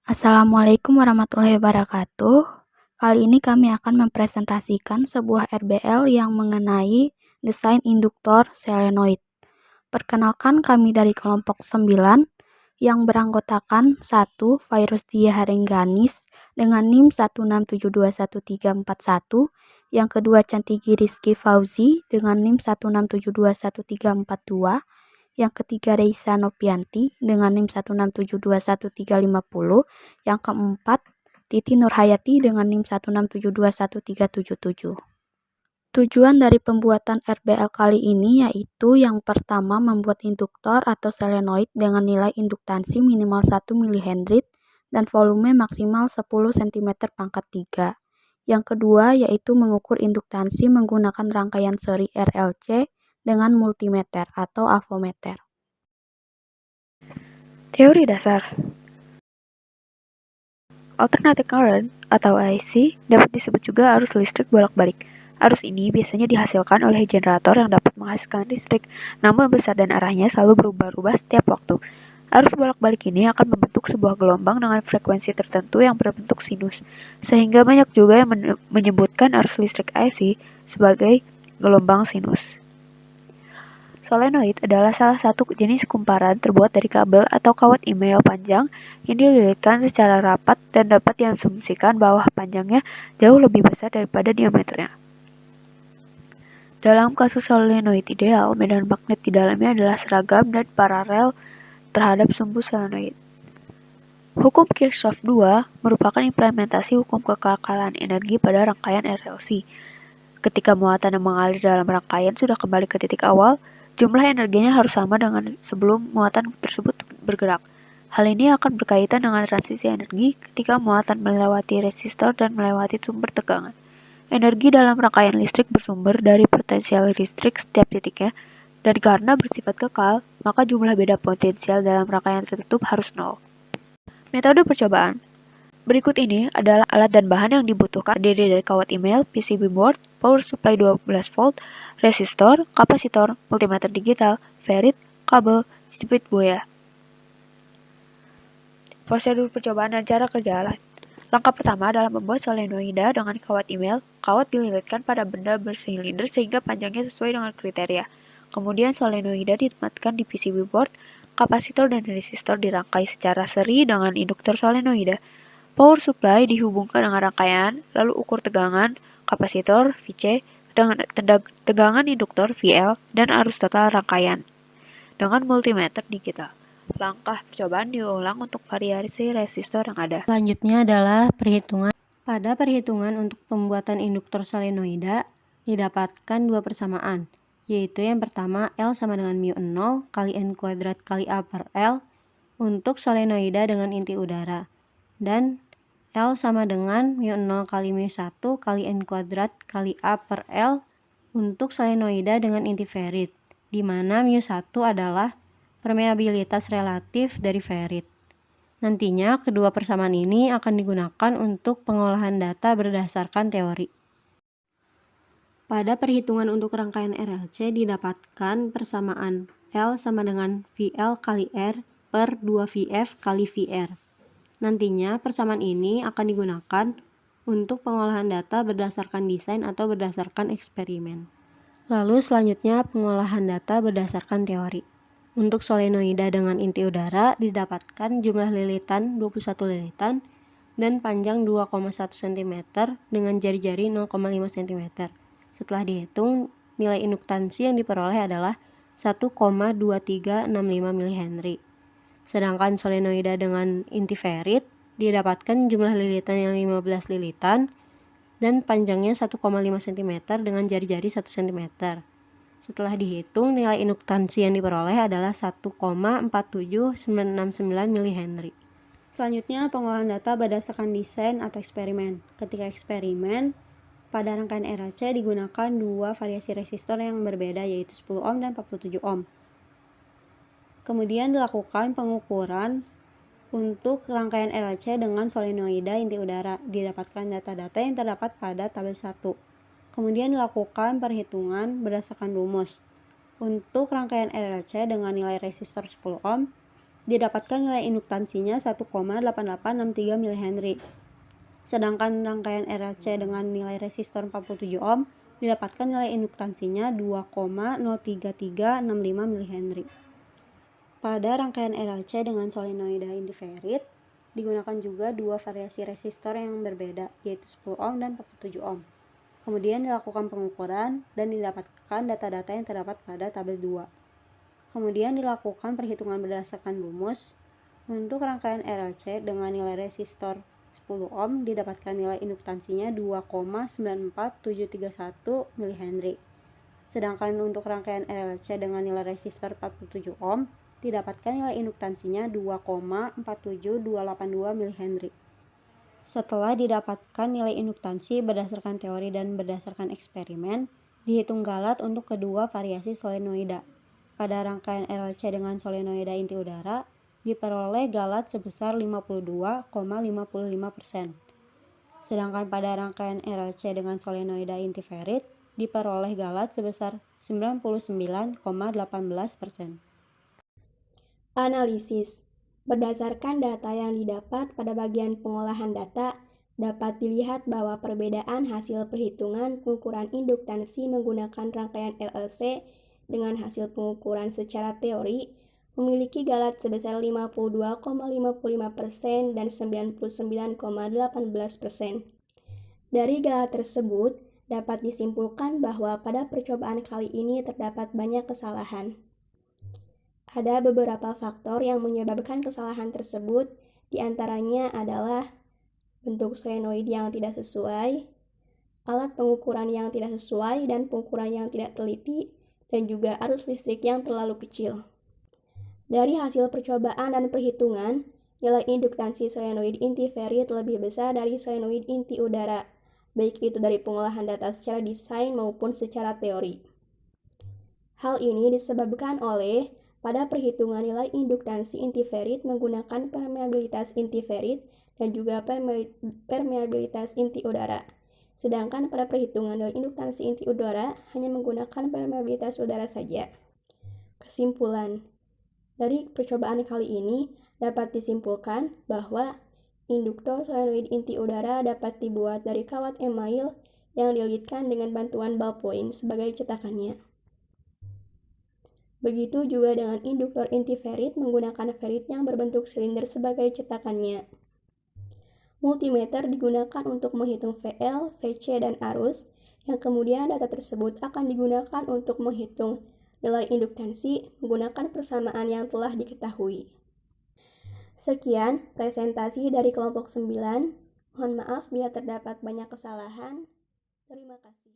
Assalamualaikum warahmatullahi wabarakatuh. Kali ini kami akan mempresentasikan sebuah RBL yang mengenai desain induktor solenoid. Perkenalkan, kami dari kelompok 9 yang beranggotakan 1. Virus Diaharengganis dengan NIM 167211341, yang kedua Cantigi Rizky Fauzi dengan NIM 167211342, yang ketiga Reisa Nopianti dengan NIM 167211350, yang keempat Titi Nurhayati dengan NIM 167211377. Tujuan dari pembuatan RBL kali ini yaitu yang pertama membuat induktor atau solenoid dengan nilai induktansi minimal 1 mH dan volume maksimal 10 cm/3. Yang kedua yaitu mengukur induktansi menggunakan rangkaian seri RLC dengan multimeter atau avometer. Teori dasar Alternating current atau AC dapat disebut juga arus listrik bolak-balik. Arus ini biasanya dihasilkan oleh generator yang dapat menghasilkan listrik, namun besar dan arahnya selalu berubah-ubah setiap waktu. Arus bolak-balik ini akan membentuk sebuah gelombang dengan frekuensi tertentu yang berbentuk sinus, sehingga banyak juga yang menyebutkan arus listrik AC sebagai gelombang sinus. Solenoid adalah salah satu jenis kumparan terbuat dari kabel atau kawat email panjang yang dililitkan secara rapat dan dapat diasumsikan bahwa panjangnya jauh lebih besar daripada diameternya. Dalam kasus solenoid ideal, medan magnet di dalamnya adalah seragam dan paralel terhadap sumbu solenoid. Hukum Kirchhoff 2 merupakan implementasi hukum kekekalan energi pada rangkaian RLC. Ketika muatan yang mengalir dalam rangkaian sudah kembali ke titik awal, jumlah energinya harus sama dengan sebelum muatan tersebut bergerak. Hal ini akan berkaitan dengan transisi energi ketika muatan melewati resistor dan melewati sumber tegangan. Energi dalam rangkaian listrik bersumber dari potensial listrik setiap titiknya, dan karena bersifat kekal, maka jumlah beda potensial dalam rangkaian tertutup harus nol. Metode percobaan. Berikut ini adalah alat dan bahan yang dibutuhkan, terdiri dari kawat email, PCB board, power supply 12 volt, resistor, kapasitor, multimeter digital, ferrit, kabel, jepit buaya. Prosedur percobaan dan cara kerja alat. Langkah pertama adalah membuat solenoida dengan kawat email. Kawat dililitkan pada benda bersilinder sehingga panjangnya sesuai dengan kriteria. Kemudian solenoida ditempatkan di PCB board, kapasitor dan resistor dirangkai secara seri dengan induktor solenoida. Power supply dihubungkan dengan rangkaian, lalu ukur tegangan kapasitor VC, tegangan induktor VL, dan arus total rangkaian dengan multimeter digital. Langkah percobaan diulang untuk variasi resistor yang ada. Selanjutnya adalah perhitungan. Pada perhitungan untuk pembuatan induktor solenoida didapatkan dua persamaan, yaitu yang pertama L sama dengan μ0 kali N kuadrat kali A per L untuk solenoida dengan inti udara, dan L sama dengan μ0 kali μ1 kali N kuadrat kali A per L untuk solenoida dengan inti ferrit, di mana μ1 adalah permeabilitas relatif dari ferrit. Nantinya kedua persamaan ini akan digunakan untuk pengolahan data berdasarkan teori. Pada perhitungan untuk rangkaian RLC didapatkan persamaan L sama dengan VL kali R per 2VF kali VR. Nantinya persamaan ini akan digunakan untuk pengolahan data berdasarkan desain atau berdasarkan eksperimen. Lalu selanjutnya pengolahan data berdasarkan teori. Untuk solenoida dengan inti udara didapatkan jumlah lilitan 21 lilitan dan panjang 2,1 cm dengan jari-jari 0,5 cm. Setelah dihitung, nilai induktansi yang diperoleh adalah 1,2365 mH. Sedangkan solenoida dengan inti ferrit didapatkan jumlah lilitan yang 15 lilitan dan panjangnya 1,5 cm dengan jari-jari 1 cm. Setelah dihitung, nilai induktansi yang diperoleh adalah 1,47969 mH. Selanjutnya, pengolahan data berdasarkan desain atau eksperimen. Ketika eksperimen, pada rangkaian RLC digunakan dua variasi resistor yang berbeda, yaitu 10 ohm dan 47 ohm. Kemudian dilakukan pengukuran untuk rangkaian RLC dengan solenoida inti udara. Didapatkan data-data yang terdapat pada tabel 1. Kemudian dilakukan perhitungan berdasarkan rumus. Untuk rangkaian RLC dengan nilai resistor 10 ohm, didapatkan nilai induktansinya 1,8863 mH. Sedangkan rangkaian RLC dengan nilai resistor 47 ohm didapatkan nilai induktansinya 2,03365 mH. Pada rangkaian RLC dengan solenoida intiferit, digunakan juga dua variasi resistor yang berbeda, yaitu 10 ohm dan 47 ohm. Kemudian dilakukan pengukuran dan didapatkan data-data yang terdapat pada tabel 2. Kemudian dilakukan perhitungan berdasarkan rumus. Untuk rangkaian RLC dengan nilai resistor 10 ohm didapatkan nilai induktansinya 2,94731 mH. Sedangkan untuk rangkaian RLC dengan nilai resistor 47 ohm didapatkan nilai induktansinya 2,47282 mH. Setelah didapatkan nilai induktansi berdasarkan teori dan berdasarkan eksperimen, dihitung galat untuk kedua variasi solenoida. Pada rangkaian RLC dengan solenoida inti udara, diperoleh galat sebesar 52,55%. Sedangkan pada rangkaian RLC dengan solenoida inti ferit, diperoleh galat sebesar 99,18%. Analisis. Berdasarkan data yang didapat pada bagian pengolahan data, dapat dilihat bahwa perbedaan hasil perhitungan pengukuran induktansi menggunakan rangkaian RLC dengan hasil pengukuran secara teori memiliki galat sebesar 52,55% dan 99,18%. Dari galat tersebut, dapat disimpulkan bahwa pada percobaan kali ini terdapat banyak kesalahan. Ada beberapa faktor yang menyebabkan kesalahan tersebut, diantaranya adalah bentuk solenoid yang tidak sesuai, alat pengukuran yang tidak sesuai dan pengukuran yang tidak teliti, dan juga arus listrik yang terlalu kecil. Dari hasil percobaan dan perhitungan, nilai induktansi solenoid inti ferit lebih besar dari solenoid inti udara, baik itu dari pengolahan data secara desain maupun secara teori. Hal ini disebabkan oleh pada perhitungan nilai induktansi inti ferit menggunakan permeabilitas inti ferit dan juga permeabilitas inti udara. Sedangkan pada perhitungan nilai induktansi inti udara hanya menggunakan permeabilitas udara saja. Kesimpulan. Dari percobaan kali ini dapat disimpulkan bahwa induktor solenoid inti udara dapat dibuat dari kawat email yang dililitkan dengan bantuan ballpoint sebagai cetakannya. Begitu juga dengan induktor inti ferit menggunakan ferit yang berbentuk silinder sebagai cetakannya. Multimeter digunakan untuk menghitung VL, VC, dan arus, yang kemudian data tersebut akan digunakan untuk menghitung nilai induktansi menggunakan persamaan yang telah diketahui. Sekian presentasi dari kelompok 9. Mohon maaf bila terdapat banyak kesalahan. Terima kasih.